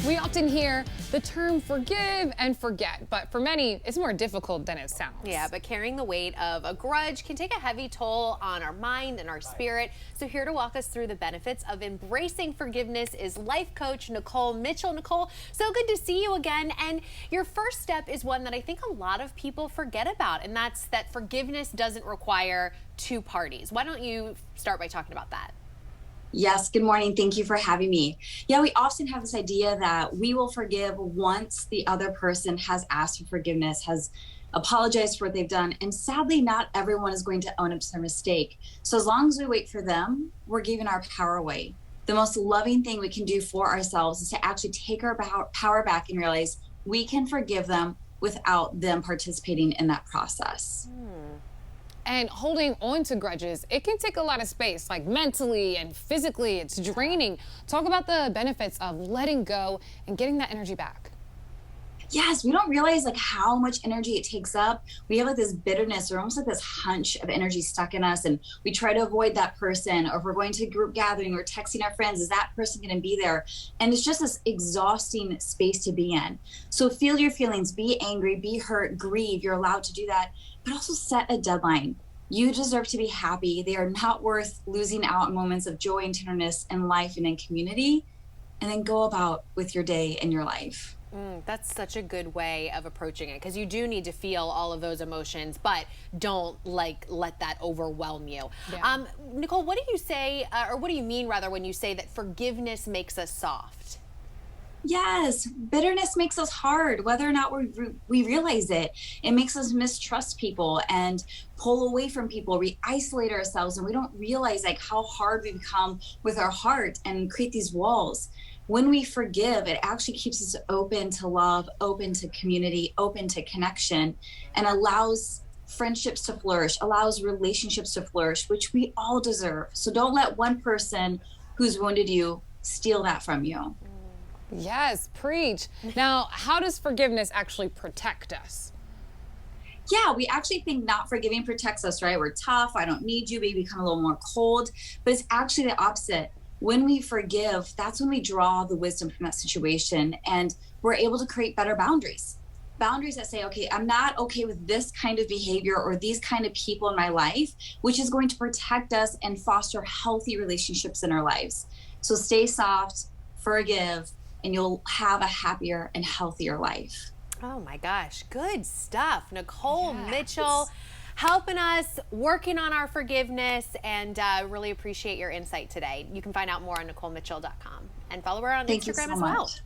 We often hear the term forgive and forget, but for many, it's more difficult than it sounds. Yeah, but carrying the weight of a grudge can take a heavy toll on our mind and our spirit. So here to walk us through the benefits of embracing forgiveness is life coach Nicole Mitchell. Nicole, so good to see you again. And your first step is one that I think a lot of people forget about, and that's that forgiveness doesn't require two parties. Why don't you start by talking about that? Yes, good morning. Thank you for having me. Yeah, we often have this idea that we will forgive once the other person has asked for forgiveness, has apologized for what they've done. And sadly, not everyone is going to own up to their mistake. So as long as we wait for them, we're giving our power away. The most loving thing we can do for ourselves is to actually take our power back and realize we can forgive them without them participating in that process. And holding on to grudges, it can take a lot of space, like mentally and physically. It's draining. Talk about the benefits of letting go and getting that energy back. Yes, we don't realize like how much energy it takes up. We have like this bitterness or almost like this hunch of energy stuck in us, and we try to avoid that person. Or if we're going to a group gathering, we're texting our friends, is that person going to be there? And it's just this exhausting space to be in. So feel your feelings, be angry, be hurt, grieve. You're allowed to do that, but also set a deadline. You deserve to be happy. They are not worth losing out on moments of joy and tenderness in life and in community, and then go about with your day and your life. That's such a good way of approaching it, because you do need to feel all of those emotions, but don't let that overwhelm you. Yeah. Nicole, what do you say, or what do you mean rather when you say that forgiveness makes us soft? Yes, bitterness makes us hard, whether or not we realize it. It makes us mistrust people and pull away from people. We isolate ourselves, and we don't realize like how hard we become with our heart and create these walls. When we forgive, it actually keeps us open to love, open to community, open to connection, and allows friendships to flourish, allows relationships to flourish, which we all deserve. So don't let one person who's wounded you steal that from you. Yes, preach. Now, how does forgiveness actually protect us? Yeah, we actually think not forgiving protects us, right? We're tough, I don't need you, maybe become a little more cold, but it's actually the opposite. When we forgive, that's when we draw the wisdom from that situation, and we're able to create better boundaries. Boundaries that say, okay, I'm not okay with this kind of behavior or these kind of people in my life, which is going to protect us and foster healthy relationships in our lives. So stay soft, forgive, and you'll have a happier and healthier life. Oh my gosh, good stuff. Nicole Yes. Mitchell helping us, working on our forgiveness, and really appreciate your insight today. You can find out more on NicoleMitchell.com and follow her on Thank you Instagram so as well. much.